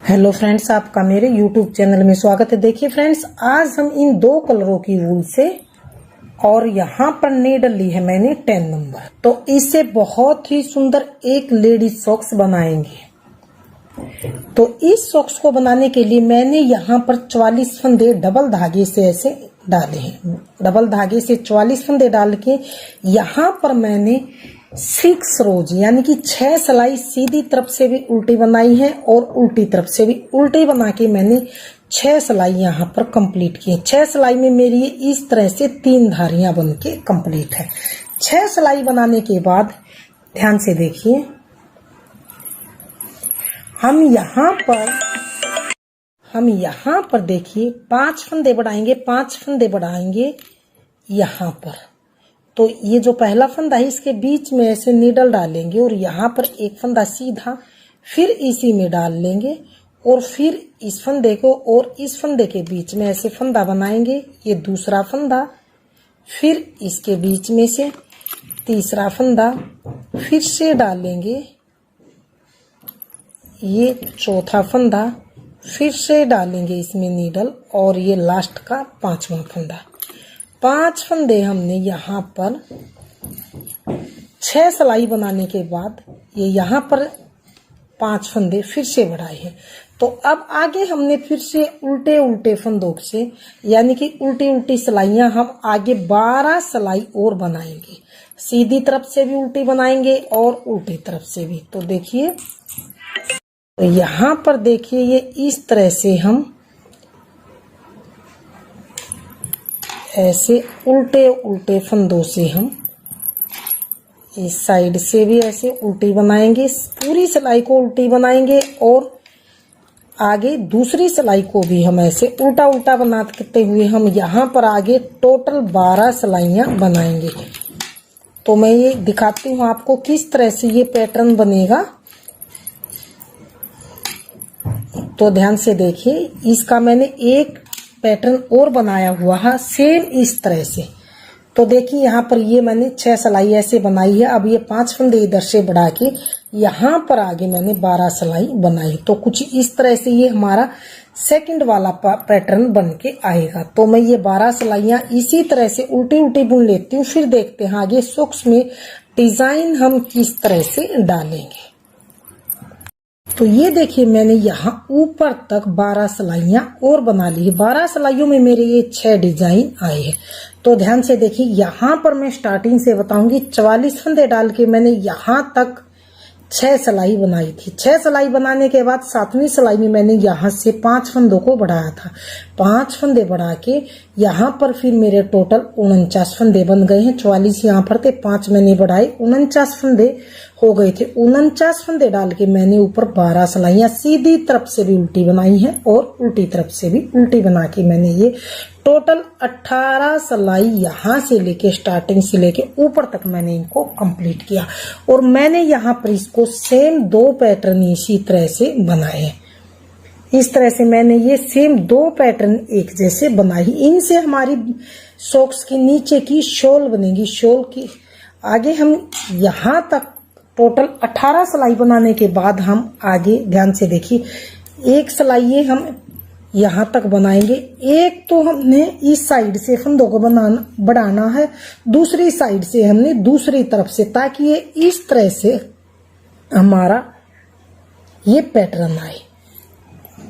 Hello friends, आपका मेरे YouTube channel में स्वागत है। देखिए फ्रेंड्स, आज हम इन दो कलरों की वूल से और यहाँ पर नीडल ली है मैंने 10 नंबर, तो इससे बहुत ही सुंदर एक लेडीज सॉक्स बनाएंगे। तो इस सॉक्स को बनाने के लिए मैंने यहाँ पर 44 फंदे डबल धागे से ऐसे डाले हैं। डबल धागे से 44 फंदे डाल के यहाँ पर मैंने 6 रोज यानी कि 6 सिलाई सीधी तरफ से भी उल्टी बनाई है और उल्टी तरफ से भी उल्टी बना के मैंने 6 सिलाई यहाँ पर कंप्लीट की है। 6 सिलाई में मेरी इस तरह से 3 धारियां बन के कंप्लीट है। 6 सिलाई बनाने के बाद ध्यान से देखिए, हम यहाँ पर देखिए 5 फंदे बढ़ाएंगे, 5 फंदे बढ़ाएंगे यहाँ पर। तो ये जो पहला फंदा है इसके बीच में ऐसे नीडल डालेंगे और यहाँ पर एक फंदा सीधा फिर इसी में डाल लेंगे और फिर इस फंदे को और इस फंदे के बीच में ऐसे फंदा बनाएंगे। ये दूसरा फंदा, फिर इसके बीच में से तीसरा फंदा फिर से डालेंगे। ये चौथा फंदा फिर से डालेंगे इसमें नीडल और ये लास्ट का 5वां फंदा। 5 फंदे हमने यहाँ पर 6 सिलाई बनाने के बाद ये यहाँ पर 5 फंदे फिर से बढ़ाए हैं। तो अब आगे हमने फिर से उल्टे उल्टे फंदों से यानी कि उल्टी उल्टी सिलाइयां हम आगे 12 सिलाई और बनाएंगे। सीधी तरफ से भी उल्टी बनाएंगे और उल्टी तरफ से भी। तो देखिए, तो यहाँ पर देखिए ये इस तरह से हम ऐसे उल्टे उल्टे फंदों से हम इस साइड से भी ऐसे उल्टी बनाएंगे, पूरी सिलाई को उल्टी बनाएंगे और आगे दूसरी सिलाई को भी हम ऐसे उल्टा उल्टा बनाते हुए हम यहाँ पर आगे टोटल 12 सिलाइयां बनाएंगे। तो मैं ये दिखाती हूँ आपको किस तरह से ये पैटर्न बनेगा। तो ध्यान से देखिए, इसका मैंने एक पैटर्न और बनाया हुआ है सेम इस तरह से। तो देखिए यहाँ पर ये मैंने 6 सिलाई ऐसे बनाई है। अब ये 5 फंदे इधर से बढ़ा के यहाँ पर आगे मैंने 12 सिलाई बनाई। तो कुछ इस तरह से ये हमारा सेकंड वाला पैटर्न बन के आएगा। तो मैं ये 12 सिलाइयां इसी तरह से उल्टी उल्टी बुन लेती हूँ, फिर देखते हैं आगे सॉक्स में डिजाइन हम किस तरह से डालेंगे। तो ये देखिए, मैंने यहाँ ऊपर तक 12 सिलाइयां और बना ली है। 12 सिलाइयों में मेरे ये 6 डिजाइन आए हैं। तो ध्यान से देखिए, यहाँ पर मैं स्टार्टिंग से बताऊंगी। 44 फंदे डाल के मैंने यहाँ तक 6 सिलाई बनाई थी। 6 सिलाई बनाने के बाद 7वीं सिलाई में मैंने यहाँ से 5 फंदों को बढ़ाया था। 5 फंदे बढ़ा के यहाँ पर फिर मेरे टोटल 49 फंदे बन गए हैं। 44 यहाँ पर थे, 5 मैंने बढ़ाए, 49 फंदे हो गए थे। 49 फंदे डाल के मैंने ऊपर 12 सिलाइयां सीधी तरफ से भी उल्टी बनाई है और उल्टी तरफ से भी उल्टी बना के मैंने ये टोटल 18 सिलाई यहाँ से लेके स्टार्टिंग से लेके ऊपर तक मैंने इनको कंप्लीट किया। और मैंने यहाँ पर इसको सेम 2 पैटर्न इसी तरह से बनाए हैं। इस तरह से मैंने ये सेम 2 पैटर्न एक जैसे बनाई। इनसे हमारी सॉक्स की नीचे की शॉल बनेगी। शॉल की आगे हम यहाँ तक टोटल 18 सिलाई बनाने के बाद हम आगे ध्यान से देखिए, एक सिलाई हम यहाँ तक बनाएंगे। एक तो हमने इस साइड से फंदों को बढ़ाना है, दूसरी साइड से हमने दूसरी तरफ से, ताकि ये इस तरह से हमारा ये पैटर्न आए।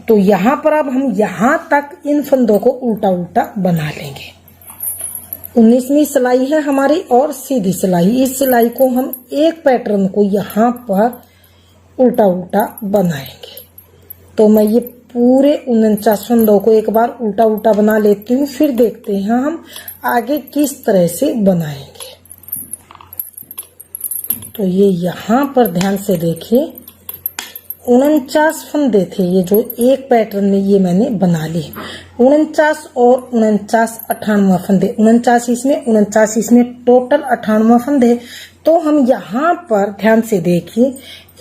तो यहाँ पर अब हम यहाँ तक इन फंदों को उल्टा उल्टा बना लेंगे। 19वीं सिलाई है हमारी और सीधी सिलाई। इस सिलाई को हम एक पैटर्न को यहाँ पर उल्टा उल्टा बनाएंगे। तो मैं ये पूरे 49 फंदों को एक बार उल्टा उल्टा बना लेती हूँ, फिर देखते हैं हम आगे किस तरह से बनाएंगे। तो ये यहाँ पर ध्यान से देखिए, 49 फंदे थे ये जो एक पैटर्न में ये मैंने बना लिए। 49 और 49 98 फंदे, 49 इसमें 49 इसमें, टोटल 98 फंदे। तो हम यहाँ पर ध्यान से देखिए,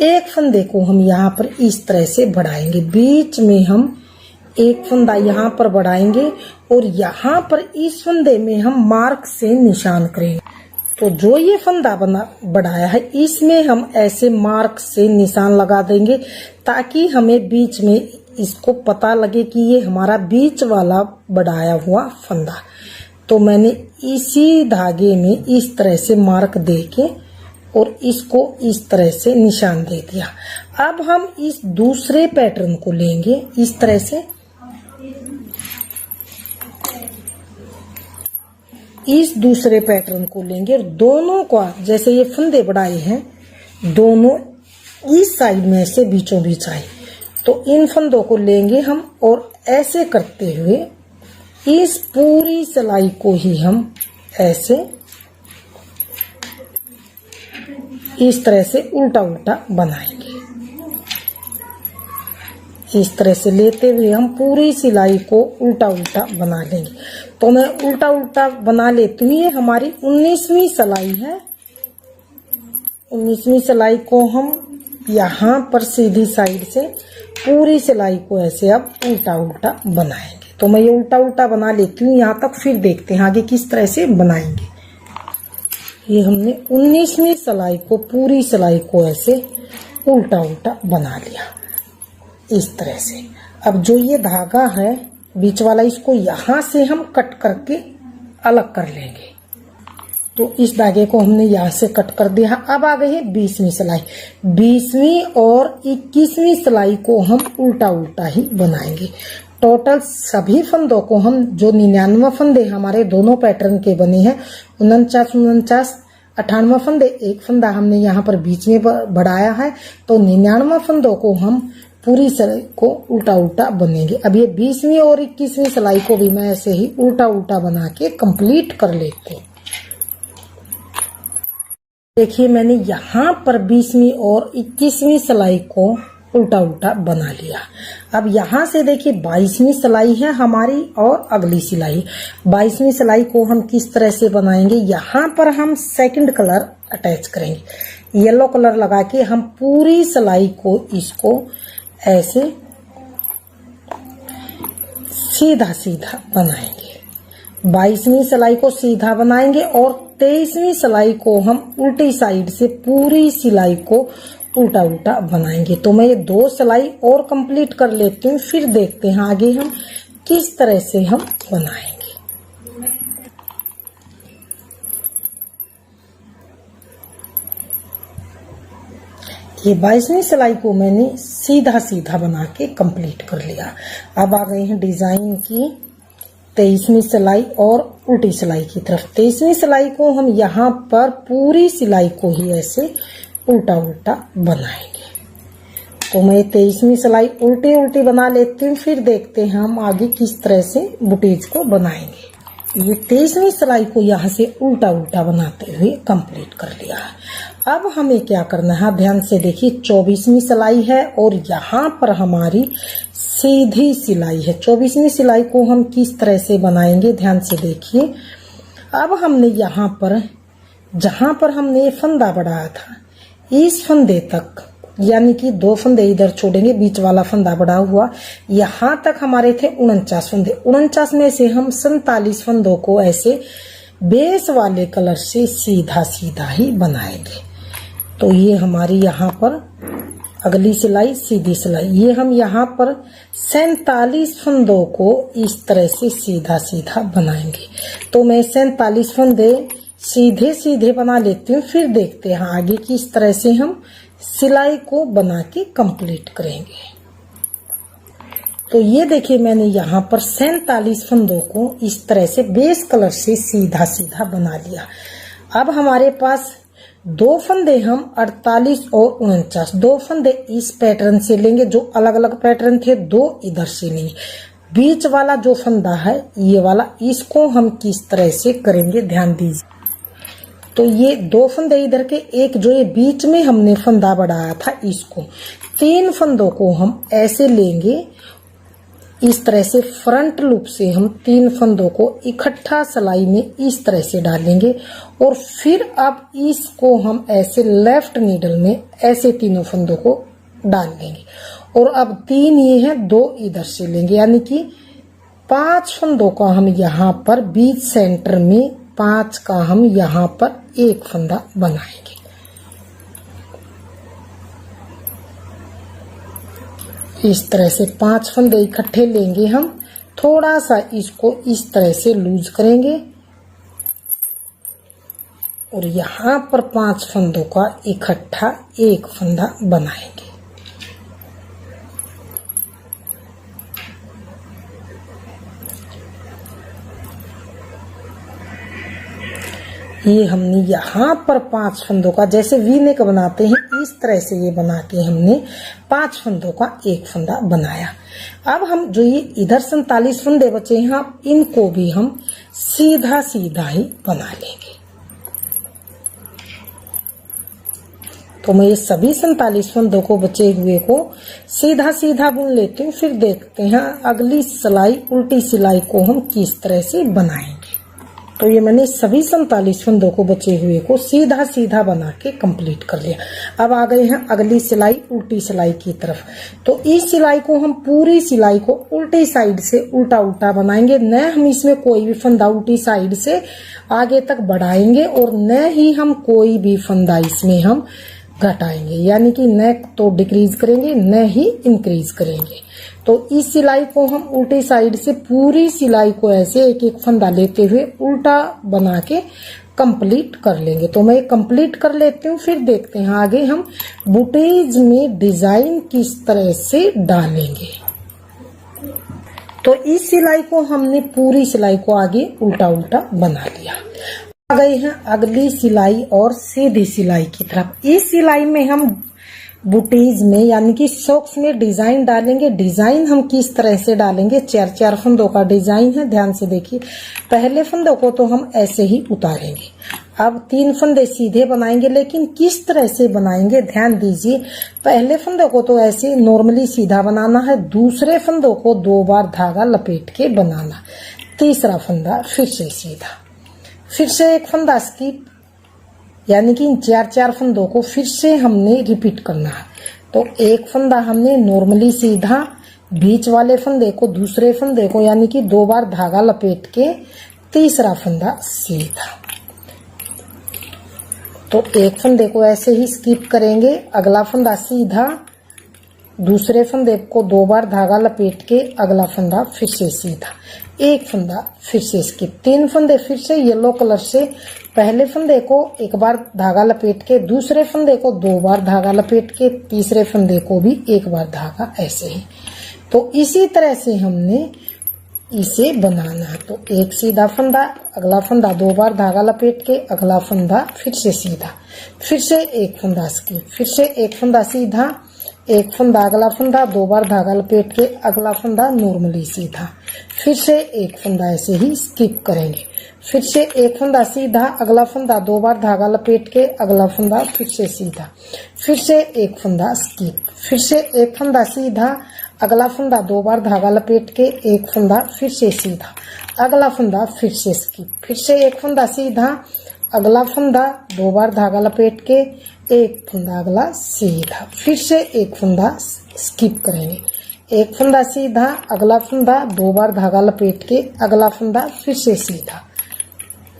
एक फंदे को हम यहाँ पर इस तरह से बढ़ाएंगे। बीच में हम एक फंदा यहाँ पर बढ़ाएंगे और यहाँ पर इस फंदे में हम मार्क से निशान करेंगे। तो जो ये फंदा बढ़ाया है इसमें हम ऐसे मार्क से निशान लगा देंगे ताकि हमें बीच में इसको पता लगे कि ये हमारा बीच वाला बढ़ाया हुआ फंदा। तो मैंने इसी धागे में इस तरह से मार्क दे के और इसको इस तरह से निशान दे दिया। अब हम इस दूसरे पैटर्न को लेंगे इस तरह से, इस दूसरे पैटर्न को लेंगे और दोनों का जैसे ये फंदे बढ़ाए हैं दोनों इस साइड में से बीचों बीच आए, तो इन फंदों को लेंगे हम और ऐसे करते हुए इस पूरी सिलाई को ही हम ऐसे इस तरह से उल्टा उल्टा बनाएंगे। इस तरह से लेते हुए हम पूरी सिलाई को उल्टा उल्टा बना लेंगे। तो मैं उल्टा उल्टा बना लेती हूँ। ये हमारी 19वीं सिलाई है। 19वीं सिलाई को हम यहाँ पर सीधी साइड से पूरी सिलाई को ऐसे अब उल्टा उल्टा बनाएंगे। तो मैं ये उल्टा उल्टा बना लेती हूँ यहाँ तक, फिर देखते हैं आगे किस तरह से बनाएंगे। ये हमने 19वीं सिलाई को पूरी सिलाई को ऐसे उल्टा उल्टा बना लिया इस तरह से। अब जो ये धागा है बीच वाला, इसको यहाँ से हम कट करके अलग कर लेंगे। तो इस धागे को हमने यहाँ से कट कर दिया। अब आ गई है 20वीं सिलाई। 20वीं और 21वीं सिलाई को हम उल्टा उल्टा ही बनाएंगे। टोटल सभी फंदों को हम जो 99 फंदे हमारे दोनों पैटर्न के बने हैं, 49, 98 फंदे, एक फंदा हमने यहाँ पर बीच में बढ़ाया है, तो 99 फंदों को हम पूरी सिलाई को उल्टा उल्टा बनेंगे। अब ये 20वीं और 21वीं सिलाई को भी मैं ऐसे ही उल्टा उल्टा बना के कंप्लीट कर लेती हूँ। देखिए मैंने यहाँ पर 20वीं और 21वीं सिलाई को उल्टा उल्टा बना लिया। अब यहाँ से देखिए 22वीं सिलाई है हमारी और अगली सिलाई। 22वीं सिलाई को हम किस तरह से बनाएंगे, यहाँ पर हम सेकंड कलर अटैच करेंगे। येलो कलर लगा के हम पूरी सिलाई को इसको ऐसे सीधा सीधा बनाएंगे। 22वीं सिलाई को सीधा बनाएंगे और 23वीं सिलाई को हम उल्टी साइड से पूरी सिलाई को उल्टा उल्टा बनाएंगे। तो मैं ये 2 सिलाई और कंप्लीट कर लेती हूँ, फिर देखते हैं आगे हम किस तरह से हम बनाएंगे। ये 22वीं सिलाई को मैंने सीधा सीधा बना के कंप्लीट कर लिया। अब आ गए हैं डिजाइन की 23वीं सिलाई और उल्टी सिलाई की तरफ। 23वीं सिलाई को हम यहाँ पर पूरी सिलाई को ही ऐसे उल्टा उल्टा बनाएंगे। तो मैं 23वीं सिलाई उल्टी उल्टी बना लेती हूँ, फिर देखते हैं हम आगे किस तरह से बुटीज को बनाएंगे। ये 23वीं सिलाई को यहाँ से उल्टा उल्टा बनाते हुए कंप्लीट कर लिया है। अब हमें क्या करना है, ध्यान से देखिए 24वीं सिलाई है और यहाँ पर हमारी सीधी सिलाई है। 24वीं सिलाई को हम किस तरह से बनाएंगे, ध्यान से देखिए। अब हमने यहाँ पर जहाँ पर हमने फंदा बढ़ाया था इस फंदे तक, यानी कि 2 फंदे इधर छोड़ेंगे, बीच वाला फंदा बढ़ा हुआ, यहाँ तक हमारे थे 49 फंदे। 49 में से हम 47 फंदों को ऐसे बेस वाले कलर से सीधा सीधा ही बनाएंगे। तो ये हमारी यहाँ पर अगली सिलाई सीधी सिलाई, ये हम यहाँ पर 47 फंदों को इस तरह से सीधा सीधा बनाएंगे। तो मैं 47 फंदे सीधे सीधे बना लेती हूँ, फिर देखते हैं आगे किस तरह से हम सिलाई को बना के कंप्लीट करेंगे। तो ये देखिए मैंने यहाँ पर 47 फंदों को इस तरह से बेस कलर से सीधा सीधा बना लिया। अब हमारे पास 2 फंदे हम 48 और 49, 2 फंदे इस पैटर्न से लेंगे, जो अलग अलग पैटर्न थे 2 इधर से लेंगे। बीच वाला जो फंदा है ये वाला, इसको हम किस तरह से करेंगे ध्यान दीजिए। तो ये 2 फंदे इधर के, एक जो ये बीच में हमने फंदा बढ़ाया था इसको, 3 फंदों को हम ऐसे लेंगे इस तरह से। फ्रंट लूप से हम 3 फंदों को इकट्ठा सिलाई में इस तरह से डालेंगे और फिर अब इसको हम ऐसे लेफ्ट नीडल में ऐसे तीनों फंदों को डाल देंगे। और अब 3 ये हैं, 2 इधर से लेंगे, यानी कि 5 फंदों का हम यहाँ पर बीच सेंटर में, 5 का हम यहाँ पर एक फंदा बनाएंगे। इस तरह से 5 फंदे इकट्ठे लेंगे हम, थोड़ा सा इसको इस तरह से लूज करेंगे और यहाँ पर 5 फंदों का इकट्ठा एक फंदा बनाएंगे। ये हमने यहाँ पर 5 फंदों का, जैसे वी नेक बनाते हैं इस तरह से ये बना के हमने 5 फंदों का एक फंदा बनाया। अब हम जो ये इधर 47 फंदे बचे हैं, इनको भी हम सीधा सीधा ही बना लेंगे। तो मैं ये सभी 47 फंदों को बचे हुए को सीधा सीधा बुन लेती हूँ, फिर देखते हैं अगली सिलाई उल्टी सिलाई को हम किस तरह से बनाएंगे। तो ये मैंने सभी 47 फंदों को बचे हुए को सीधा सीधा बना के कंप्लीट कर लिया। अब आ गए हैं अगली सिलाई उल्टी सिलाई की तरफ। तो इस सिलाई को हम पूरी सिलाई को उल्टी साइड से उल्टा उल्टा बनाएंगे, न हम इसमें कोई भी फंदा उल्टी साइड से आगे तक बढ़ाएंगे और न ही हम कोई भी फंदा इसमें हम घटाएंगे, यानी कि न तो डिक्रीज करेंगे न ही इंक्रीज करेंगे। तो इस सिलाई को हम उल्टी साइड से पूरी सिलाई को ऐसे एक एक फंदा लेते हुए उल्टा बना के कंप्लीट कर लेंगे। तो मैं कंप्लीट कर लेती हूँ, फिर देखते हैं आगे हम बूटीज में डिजाइन किस तरह से डालेंगे। तो इस सिलाई को हमने पूरी सिलाई को आगे उल्टा उल्टा बना लिया। आ गए हैं अगली सिलाई और सीधी सिलाई की तरफ। इस सिलाई में हम बूटीज में यानी कि सॉक्स में डिजाइन डालेंगे। डिजाइन हम किस तरह से डालेंगे, 4-4 फंदों का डिजाइन है, ध्यान से देखिए। पहले फंदों को तो हम ऐसे ही उतारेंगे, अब 3 फंदे सीधे बनाएंगे, लेकिन किस तरह से बनाएंगे ध्यान दीजिए। पहले फंदे को तो ऐसे नॉर्मली सीधा बनाना है, दूसरे फंदों को 2 बार धागा लपेट के बनाना, तीसरा फंदा फिर से सीधा, फिर से एक फंदा स्किप, यानी कि इन 4-4 फंदों को फिर से हमने रिपीट करना है। तो एक फंदा हमने नॉर्मली सीधा, बीच वाले फंदे को दूसरे फंदे को यानी कि 2 बार धागा लपेट के तीसरा फंदा सीधा। तो एक फंदे को ऐसे ही स्किप करेंगे, अगला फंदा सीधा, दूसरे फंदे को 2 बार धागा लपेट के अगला फंदा फिर से सीधा, एक फंदा फिर से स्किप, 3 फंदे फिर से येलो कलर से, पहले फंदे को 1 बार धागा लपेट के, दूसरे फंदे को 2 बार धागा लपेट के, तीसरे फंदे को भी 1 बार धागा, ऐसे ही। तो इसी तरह से हमने इसे बनाना है। तो एक सीधा फंदा, अगला फंदा 2 बार धागा लपेट के, अगला फंदा फिर से सीधा, फिर से एक फंदा स्किप, फिर से एक फंदा सीधा, एक फंदा अगला फंदा 2 बार धागा लपेट के अगला फंदा नॉर्मली सीधा, फिर से एक फंदा ऐसे ही स्किप करेंगे, फिर से एक फंदा सीधा, अगला फंदा 2 बार धागा लपेट के अगला फंदा फिर से सीधा, फिर से एक फंदा स्किप, फिर से एक फंदा सीधा, अगला फंदा 2 बार धागा लपेट के एक फंदा फिर से सीधा, अगला फंदा फिर से स्किप, फिर से एक फंदा सीधा, अगला फंदा 2 बार धागा लपेट के एक फंदा अगला सीधा, फिर से एक फंदा स्किप करेंगे, एक फंदा सीधा, अगला फंदा 2 बार धागा लपेट के अगला फंदा फिर से सीधा,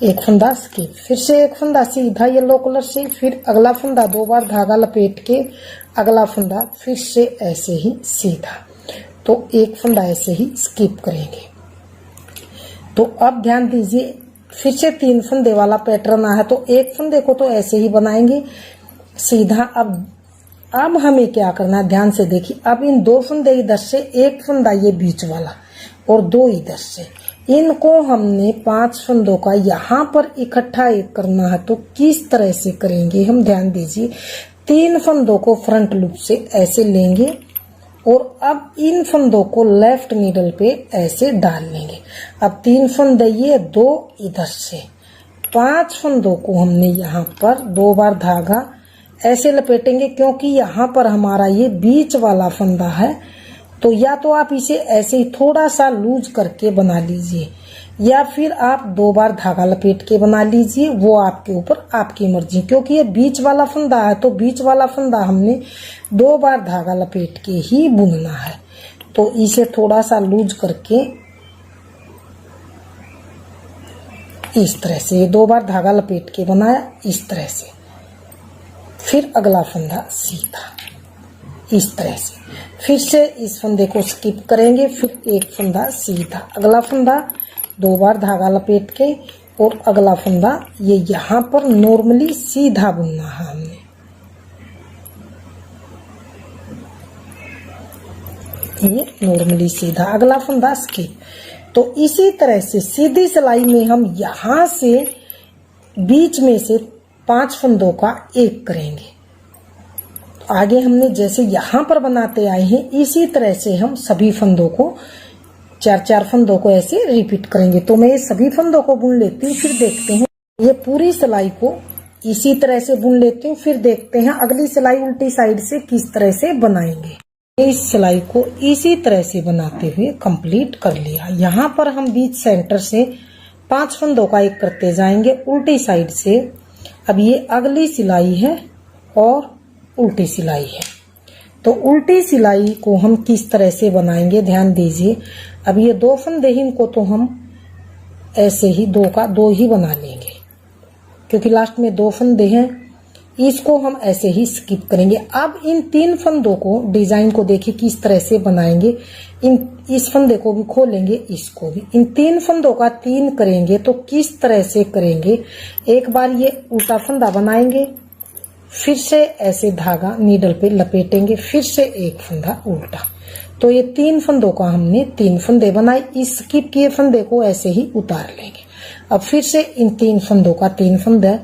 एक फंदा स्किप, फिर से एक फंदा सीधा येलो कलर से, फिर अगला फंदा 2 बार धागा लपेट के अगला फंदा फिर से ऐसे ही सीधा। तो एक फंदा ऐसे ही स्किप करेंगे। तो अब ध्यान दीजिए, फिर से 3 फंदे वाला पैटर्न आया है, तो एक फंदे को तो ऐसे ही बनाएंगे सीधा। अब हमें क्या करना है, ध्यान से देखिए। अब इन 2 फंदे इधर से, एक फंदा ये बीच वाला और 2 इधर से, इनको हमने 5 फंदों का यहाँ पर इकट्ठा एक करना है। तो किस तरह से करेंगे हम, ध्यान दीजिए। 3 फंदों को फ्रंट लूप से ऐसे लेंगे और अब इन फंदों को लेफ्ट मिडल पे ऐसे डाल लेंगे। अब 3 फंदे ये, 2 इधर से, 5 फंदों को हमने यहाँ पर 2 बार धागा ऐसे लपेटेंगे, क्योंकि यहाँ पर हमारा ये बीच वाला फंदा है। तो या तो आप इसे ऐसे ही थोड़ा सा लूज करके बना लीजिए, या फिर आप 2 बार धागा लपेट के बना लीजिए, वो आपके ऊपर, आपकी मर्जी। क्योंकि ये बीच वाला फंदा है, तो बीच वाला फंदा हमने 2 बार धागा लपेट के ही बुनना है। तो इसे थोड़ा सा लूज करके इस तरह से 2 बार धागा लपेट के बनाया, इस तरह से, फिर अगला फंदा सीधा। इस तरह से। फिर से इस फंदे को स्किप करेंगे, फिर एक फंदा सीधा, अगला फंदा 2 बार धागा लपेट के और अगला फंदा ये यहाँ पर नॉर्मली सीधा बुनना है हमने। ये नॉर्मली सीधा, अगला फंदा स्किप। तो इसी तरह से सीधी सिलाई में हम यहाँ से बीच में से 5 फंदों का एक करेंगे। तो आगे हमने जैसे यहाँ पर बनाते आए हैं इसी तरह से हम सभी फंदों को 4-4 फंदों को ऐसे रिपीट करेंगे। तो मैं ये सभी फंदों को बुन लेती हूँ, फिर देखते हैं। ये पूरी सिलाई को इसी तरह से बुन लेती हूँ, फिर देखते हैं अगली सिलाई उल्टी साइड से किस तरह से बनाएंगे। इस सिलाई को इसी तरह से बनाते हुए कंप्लीट कर लिया। यहाँ पर हम बीच सेंटर से 5 फंदों का एक करते जाएंगे उल्टी साइड से। अब ये अगली सिलाई है और उल्टी सिलाई है। तो उल्टी सिलाई को हम किस तरह से बनाएंगे ध्यान दीजिए। अब ये 2 फंदे हैं, इनको तो हम ऐसे ही 2 का 2 ही बना लेंगे क्योंकि लास्ट में 2 फंदे हैं, इसको हम ऐसे ही स्किप करेंगे। अब इन 3 फंदों को डिजाइन को देखिए किस तरह से बनाएंगे। इस फंदे को भी खोलेंगे, इसको भी, इन 3 फंदों का 3 करेंगे। तो किस तरह से करेंगे, एक बार ये उल्टा फंदा बनाएंगे, फिर से ऐसे धागा नीडल पे लपेटेंगे, फिर से एक फंदा उल्टा। तो ये 3 फंदों का हमने 3 फंदे बनाए। इस स्किप किए फंदे को ऐसे ही उतार लेंगे। अब फिर से इन 3 फंदों का 3 फंदा,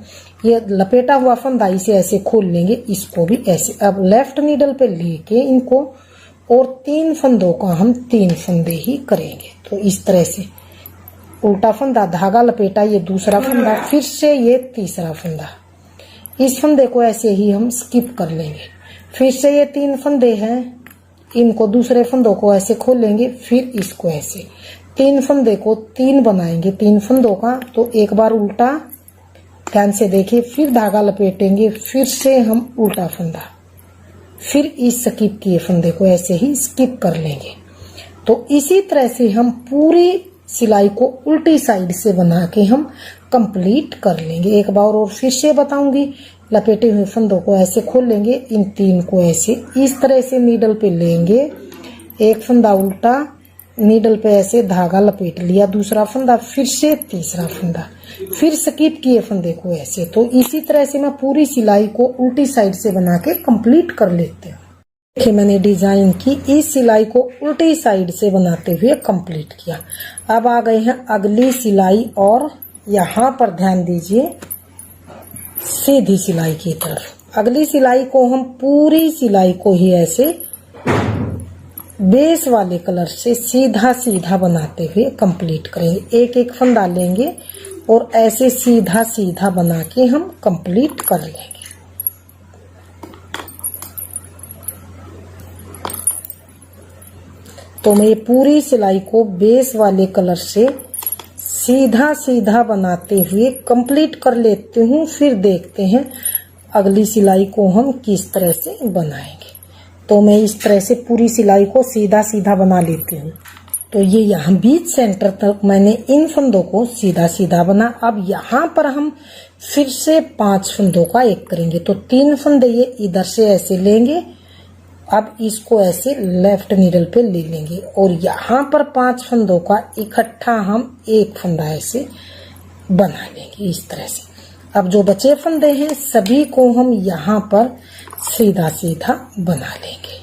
ये लपेटा हुआ फंदा इसे ऐसे खोल लेंगे, इसको भी ऐसे। अब लेफ्ट नीडल पे लेके इनको और 3 फंदों का हम 3 फंदे ही करेंगे। तो इस तरह से उल्टा फंदा, धागा लपेटा, ये दूसरा फंदा, फिर से ये तीसरा फंदा, इस फंदे को ऐसे ही हम स्किप कर लेंगे। फिर से ये 3 फंदे हैं, इनको दूसरे फंदों को ऐसे खोलेंगे, फिर इसको ऐसे 3 फंदे को 3 बनाएंगे 3 फंदों का। तो एक बार उल्टा, ध्यान से देखिए, फिर धागा लपेटेंगे, फिर से हम उल्टा फंदा, फिर इस स्किप किए फंदे को ऐसे ही स्किप कर लेंगे। तो इसी तरह से हम पूरी सिलाई को उल्टी साइड से बना के हम कंप्लीट कर लेंगे। एक बार और फिर से बताऊंगी। लपेटे हुए फंदों को ऐसे खोल लेंगे, इन 3 को ऐसे इस तरह से नीडल पे लेंगे, एक फंदा उल्टा, नीडल पे ऐसे धागा लपेट लिया, दूसरा फंदा, फिर से तीसरा फंदा, फिर स्किप किए फंदे को ऐसे। तो इसी तरह से मैं पूरी सिलाई को उल्टी साइड से बना के कंप्लीट कर लेते हैं। देखिए मैंने डिजाइन की इस सिलाई को उल्टी साइड से बनाते हुए कंप्लीट किया। अब आ गए हैं अगली सिलाई और यहाँ पर ध्यान दीजिए सीधी सिलाई की तरफ। अगली सिलाई को हम पूरी सिलाई को ही ऐसे बेस वाले कलर से सीधा सीधा बनाते हुए कंप्लीट करेंगे। एक एक फंदा लेंगे और ऐसे सीधा सीधा बना के हम कंप्लीट कर लेंगे। तो मैं ये पूरी सिलाई को बेस वाले कलर से सीधा सीधा बनाते हुए कंप्लीट कर लेती हूँ। फिर देखते हैं अगली सिलाई को हम किस तरह से बनाएंगे। तो मैं इस तरह से पूरी सिलाई को सीधा सीधा बना लेती हूँ। तो ये यहाँ बीच सेंटर तक मैंने इन फंदों को सीधा सीधा बना। अब यहाँ पर हम फिर से 5 फंदों का एक करेंगे। तो 3 फंदे ये इधर से ऐसे लेंगे, अब इसको ऐसे लेफ्ट नीडल पे ले लेंगे और यहाँ पर 5 फंदों का इकट्ठा हम एक फंदा ऐसे बना लेंगे इस तरह से। अब जो बचे फंदे हैं सभी को हम यहाँ पर सीधा सीधा बना लेंगे।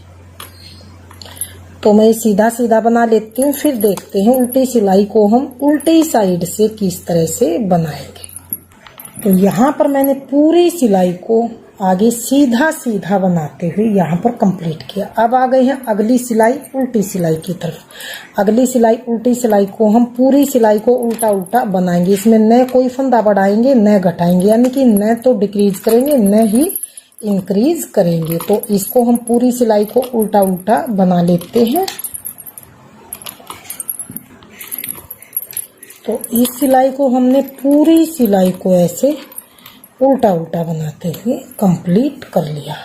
तो मैं सीधा सीधा बना लेती हूँ। फिर देखते हैं उल्टी सिलाई को हम उल्टी साइड से किस तरह से बनाएंगे। तो यहाँ पर मैंने पूरी सिलाई को आगे सीधा सीधा बनाते हुए यहाँ पर कंप्लीट किया। अब आ गए हैं अगली सिलाई उल्टी सिलाई की तरफ। अगली सिलाई उल्टी सिलाई को हम पूरी सिलाई को उल्टा उल्टा बनाएंगे। इसमें न कोई फंदा बढ़ाएंगे न घटाएंगे, यानी कि न तो डिक्रीज करेंगे न ही इंक्रीज करेंगे। तो इसको हम पूरी सिलाई को उल्टा उल्टा बना लेते हैं। तो इस सिलाई को हमने पूरी सिलाई को ऐसे उल्टा उल्टा बनाते हुए कंप्लीट कर लिया।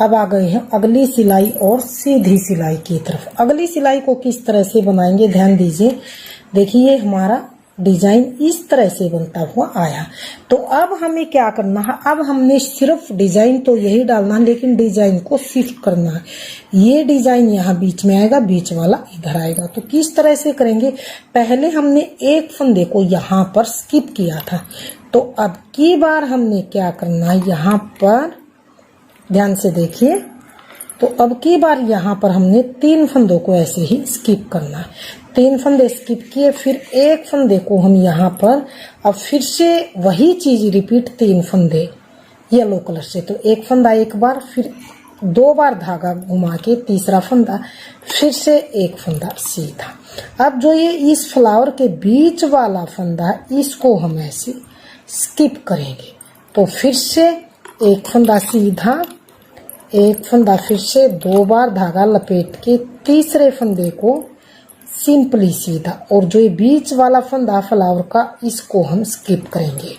अब आ गए हैं अगली सिलाई और सीधी सिलाई की तरफ। अगली सिलाई को किस तरह से बनाएंगे ध्यान दीजिए। देखिए हमारा डिजाइन इस तरह से बनता हुआ आया। तो अब हमें क्या करना है, अब हमने सिर्फ डिजाइन तो यही डालना है, लेकिन डिजाइन को शिफ्ट करना है। ये डिजाइन यहाँ बीच में आएगा, बीच वाला इधर आएगा। तो किस तरह से करेंगे, पहले हमने एक फंदे को यहाँ पर स्किप किया था, तो अब की बार हमने क्या करना है, यहाँ पर ध्यान से देखिए, तो अब की बार यहाँ पर हमने 3 फंदों को ऐसे ही स्किप करना है। 3 फंदे स्किप किए, फिर एक फंदे को हम यहाँ पर अब फिर से वही चीज रिपीट, 3 फंदे येलो कलर से। तो एक फंदा एक बार, फिर 2 बार धागा घुमा के तीसरा फंदा, फिर से एक फंदा सीधा। अब जो ये इस फ्लावर के बीच वाला फंदा है, इसको हम ऐसे स्किप करेंगे। तो फिर से एक फंदा सीधा, एक फंदा फिर से 2 बार धागा लपेट के तीसरे फंदे को सिंपली सीधा, और जो ये बीच वाला फंदा फ्लावर का, इसको हम स्किप करेंगे।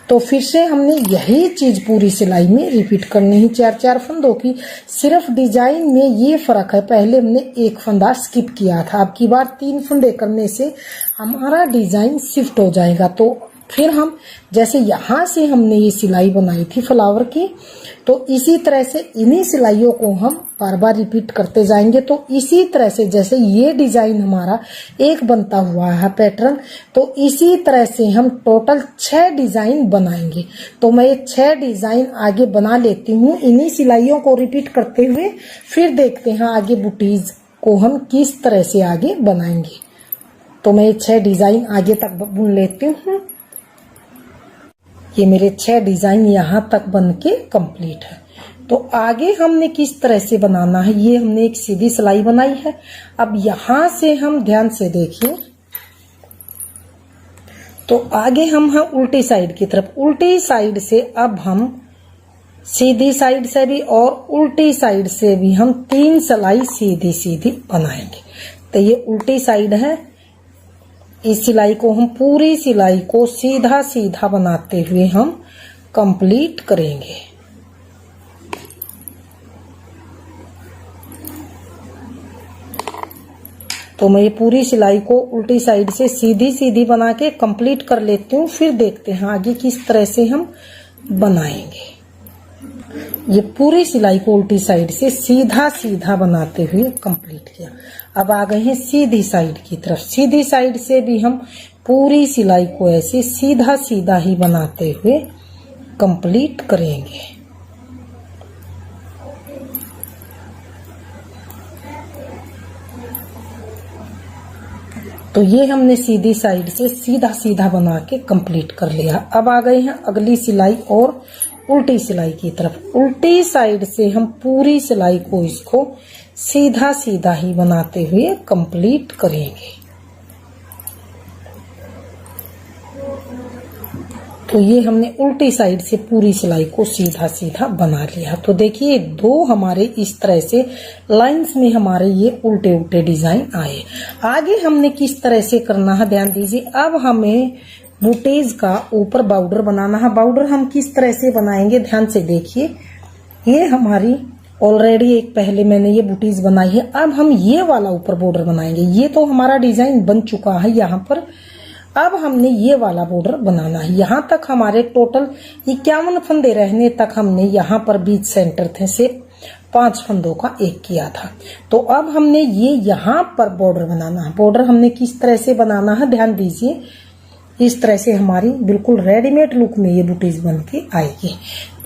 तो फिर से हमने यही चीज पूरी सिलाई में रिपीट करनी है, 4-4 फंदों की। सिर्फ डिजाइन में ये फर्क है, पहले हमने एक फंदा स्किप किया था, अब की बार 3 फंदे करने से हमारा डिजाइन शिफ्ट हो जाएगा। तो फिर हम जैसे यहाँ से हमने ये सिलाई बनाई थी फ्लावर की, तो इसी तरह से इन्हीं सिलाइयों को हम बार बार रिपीट करते जाएंगे। तो इसी तरह से जैसे ये डिजाइन हमारा एक बनता हुआ है पैटर्न, तो इसी तरह से हम टोटल 6 डिजाइन बनाएंगे। तो मैं ये 6 डिजाइन आगे बना लेती हूँ इन्हीं सिलाइयों को रिपीट करते हुए, फिर देखते हैं आगे बुटीज को हम किस तरह से आगे बनाएंगे। तो मैं ये 6 डिजाइन आगे तक बुन लेती हूँ। ये मेरे 6 डिजाइन यहाँ तक बन के कंप्लीट है। तो आगे हमने किस तरह से बनाना है, ये हमने एक सीधी सिलाई बनाई है। अब यहाँ से हम ध्यान से देखिए, तो आगे हम हैं उल्टी साइड की तरफ। उल्टी साइड से अब हम सीधी साइड से भी और उल्टी साइड से भी हम 3 सिलाई सीधी सीधी बनाएंगे। तो ये उल्टी साइड है, इस सिलाई को हम पूरी सिलाई को सीधा सीधा बनाते हुए हम कंप्लीट करेंगे। तो मैं ये पूरी सिलाई को उल्टी साइड से सीधी सीधी बना के कंप्लीट कर लेती हूँ, फिर देखते हैं आगे किस तरह से हम बनाएंगे। ये पूरी सिलाई को उल्टी साइड से सीधा सीधा बनाते हुए कंप्लीट किया। अब आ गए हैं सीधी साइड की तरफ। सीधी साइड से भी हम पूरी सिलाई को ऐसे सीधा सीधा ही बनाते हुए कंप्लीट करेंगे। तो ये हमने सीधी साइड से सीधा सीधा बना के कंप्लीट कर लिया। अब आ गए हैं अगली सिलाई और उल्टी सिलाई की तरफ। उल्टी साइड से हम पूरी सिलाई को इसको सीधा सीधा ही बनाते हुए कंप्लीट करेंगे। तो ये हमने उल्टी साइड से पूरी सिलाई को सीधा सीधा बना लिया। तो देखिए 2 हमारे इस तरह से लाइंस में हमारे ये उल्टे उल्टे डिजाइन आए। आगे हमने किस तरह से करना है ध्यान दीजिए। अब हमें बूटीज का ऊपर बॉर्डर बनाना है। बॉर्डर हम किस तरह से बनाएंगे ध्यान से देखिए। ये हमारी ऑलरेडी एक पहले मैंने ये बूटीज बनाई है। अब हम ये वाला ऊपर बॉर्डर बनाएंगे। ये तो हमारा डिजाइन बन चुका है यहाँ पर। अब हमने ये वाला बॉर्डर बनाना है। यहाँ तक हमारे टोटल 51 फंदे रहने तक हमने यहाँ पर बीच सेंटर थे से 5 फंदों का एक किया था। तो अब हमने ये यहाँ पर बॉर्डर बनाना है। बॉर्डर हमने किस तरह से बनाना है ध्यान दीजिए। इस तरह से हमारी बिल्कुल रेडीमेड लुक में ये बूटीज बन के आएगी।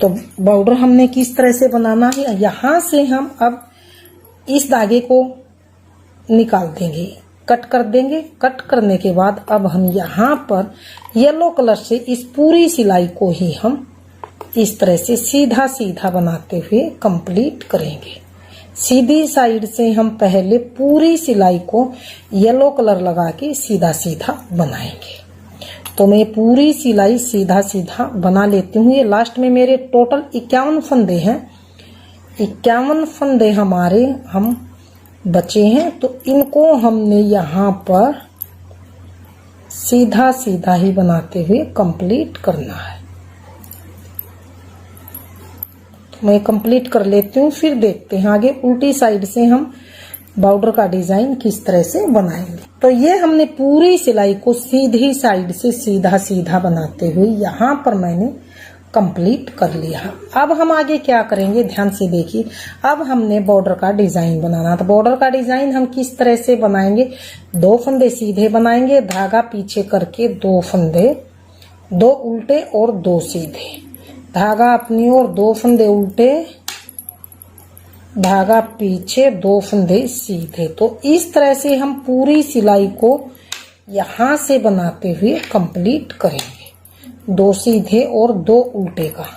तो बॉर्डर हमने किस तरह से बनाना है, यहाँ से हम अब इस धागे को निकाल देंगे, कट कर देंगे। कट करने के बाद अब हम यहाँ पर येलो कलर से इस पूरी सिलाई को ही हम इस तरह से सीधा सीधा बनाते हुए कंप्लीट करेंगे। सीधी साइड से हम पहले पूरी सिलाई को येलो कलर लगा के सीधा सीधा बनाएंगे। तो मैं पूरी सिलाई सीधा सीधा बना लेती हूँ। ये लास्ट में मेरे टोटल 51 फंदे हैं। 51 फंदे हमारे हम बचे हैं। तो इनको हमने यहाँ पर सीधा सीधा ही बनाते हुए कंप्लीट करना है। तो मैं कंप्लीट कर लेती हूँ, फिर देखते हैं आगे। उल्टी साइड से हम बॉर्डर का डिजाइन किस तरह से बनाएंगे। तो ये हमने पूरी सिलाई को सीधी साइड से सीधा सीधा बनाते हुए यहाँ पर मैंने कंप्लीट कर लिया। अब हम आगे क्या करेंगे, ध्यान से देखिए। अब हमने बॉर्डर का डिजाइन बनाना। तो बॉर्डर का डिजाइन हम किस तरह से बनाएंगे, 2 फंदे सीधे बनाएंगे, धागा पीछे करके 2 फंदे, 2 उल्टे और 2 सीधे, धागा अपनी ओर, 2 फंदे उल्टे, धागा पीछे, 2 फंदे सीधे। तो इस तरह से हम पूरी सिलाई को यहां से बनाते हुए कंप्लीट करेंगे, 2 सीधे और 2 उल्टे का।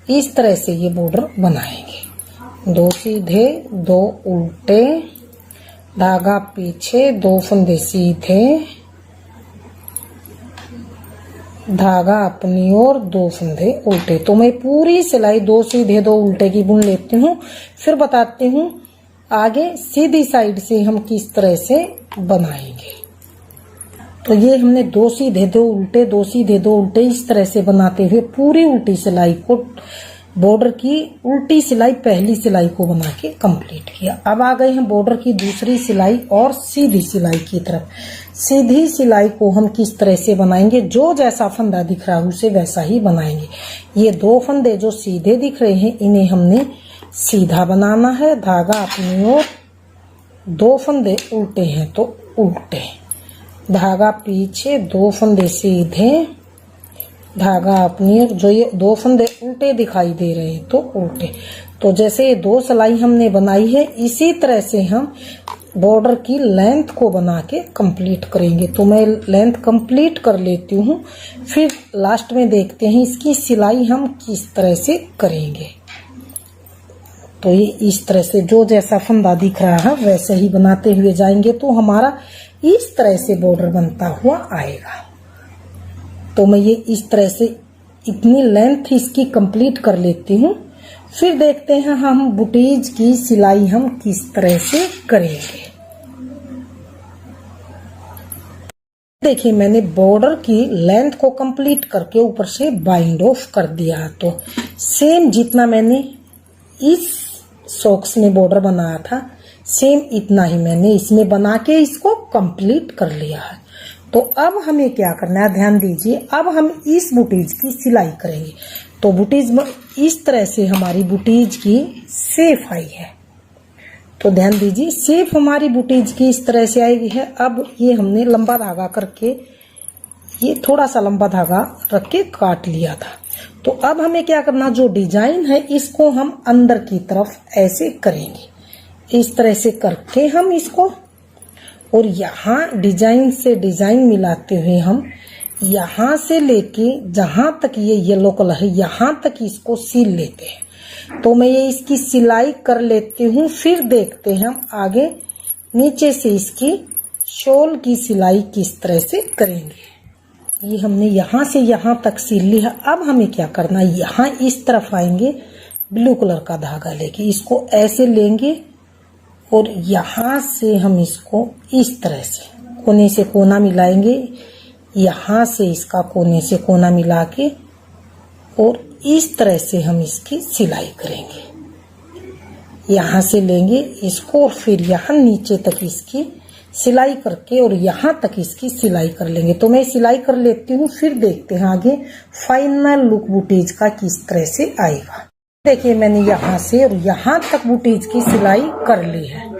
इस तरह से ये बॉर्डर बनाएंगे, 2 सीधे 2 उल्टे, धागा पीछे, 2 फंदे सीधे, धागा अपनी ओर, 2 फंदे उल्टे। तो मैं पूरी सिलाई 2 सीधे 2 उल्टे की बुन लेती हूँ, फिर बताती हूँ आगे सीधी साइड से हम किस तरह से बनाएंगे। तो ये हमने 2 सीधे 2 उल्टे, 2 सीधे 2 उल्टे इस तरह से बनाते हुए पूरी उल्टी सिलाई को, बॉर्डर की उल्टी सिलाई पहली सिलाई को बना के कंप्लीट किया। अब आ गए हैं बॉर्डर की दूसरी सिलाई और सीधी सिलाई की तरफ। सीधी सिलाई को हम किस तरह से बनाएंगे, जो जैसा फंदा दिख रहा है उसे वैसा ही बनाएंगे। ये 2 फंदे जो सीधे दिख रहे हैं इन्हें हमने सीधा बनाना है, धागा अपनी ओर, 2 फंदे उल्टे हैं तो उल्टे, धागा पीछे, 2 फंदे सीधे, धागा अपनी ओर, जो ये 2 फंदे उल्टे दिखाई दे रहे हैं तो उल्टे। तो जैसे ये 2 सिलाई हमने बनाई है इसी तरह से हम बॉर्डर की लेंथ को बना के कंप्लीट करेंगे। तो मैं लेंथ कंप्लीट कर लेती हूँ, फिर लास्ट में देखते हैं इसकी सिलाई हम किस तरह से करेंगे। तो ये इस तरह से जो जैसा फंदा दिख रहा है वैसे ही बनाते हुए जाएंगे तो हमारा इस तरह से बॉर्डर बनता हुआ आएगा। तो मैं ये इस तरह से इतनी लेंथ इसकी कंप्लीट कर लेती हूँ, फिर देखते हैं हम बुटीज की सिलाई हम किस तरह से करेंगे। देखिए मैंने बॉर्डर की लेंथ को कंप्लीट करके ऊपर से बाइंड ऑफ कर दिया। तो सेम जितना मैंने इस सॉक्स में बॉर्डर बनाया था सेम इतना ही मैंने इसमें बना के इसको कंप्लीट कर लिया है। तो अब हमें क्या करना है, ध्यान दीजिए। अब हम इस बुटीज की सिलाई करेंगे। तो बुटीज इस तरह से हमारी बुटीज की शेप आई है। तो ध्यान दीजिए शेप हमारी बुटीज की इस तरह से आई है। अब ये हमने लंबा धागा करके, ये थोड़ा सा लंबा धागा रख के काट लिया था। तो अब हमें क्या करना, जो डिजाइन है इसको हम अंदर की तरफ ऐसे करेंगे, इस तरह से करके हम इसको, और यहाँ डिजाइन से डिजाइन मिलाते हुए हम यहाँ से लेके जहां तक ये येलो कलर है यहाँ तक इसको सील लेते हैं। तो मैं ये इसकी सिलाई कर लेती हूँ, फिर देखते हैं हम आगे नीचे से इसकी शॉल की सिलाई किस तरह से करेंगे। ये हमने यहाँ से यहाँ तक सील ली है। अब हमें क्या करना है, यहाँ इस तरफ आएंगे, ब्लू कलर का धागा लेके इसको ऐसे लेंगे और यहाँ से हम इसको इस तरह से कोने से कोना मिलाएंगे, यहाँ से इसका कोने से कोना मिला के और इस तरह से हम इसकी सिलाई करेंगे। यहाँ से लेंगे इसको और फिर यहाँ नीचे तक इसकी सिलाई करके और यहाँ तक इसकी सिलाई कर लेंगे। तो मैं सिलाई कर लेती हूँ, फिर देखते हैं आगे फाइनल लुक बुटीज का किस तरह से आएगा। देखिए मैंने यहाँ से और यहाँ तक बुटीज की सिलाई कर ली है।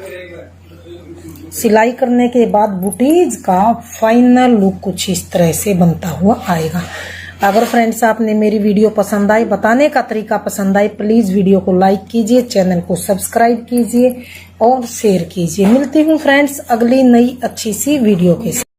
सिलाई करने के बाद बुटीज का फाइनल लुक कुछ इस तरह से बनता हुआ आएगा। अगर फ्रेंड्स आपने मेरी वीडियो पसंद आई, बताने का तरीका पसंद आई, प्लीज वीडियो को लाइक कीजिए, चैनल को सब्सक्राइब कीजिए और शेयर कीजिए। मिलती हूँ फ्रेंड्स अगली नई अच्छी सी वीडियो के साथ।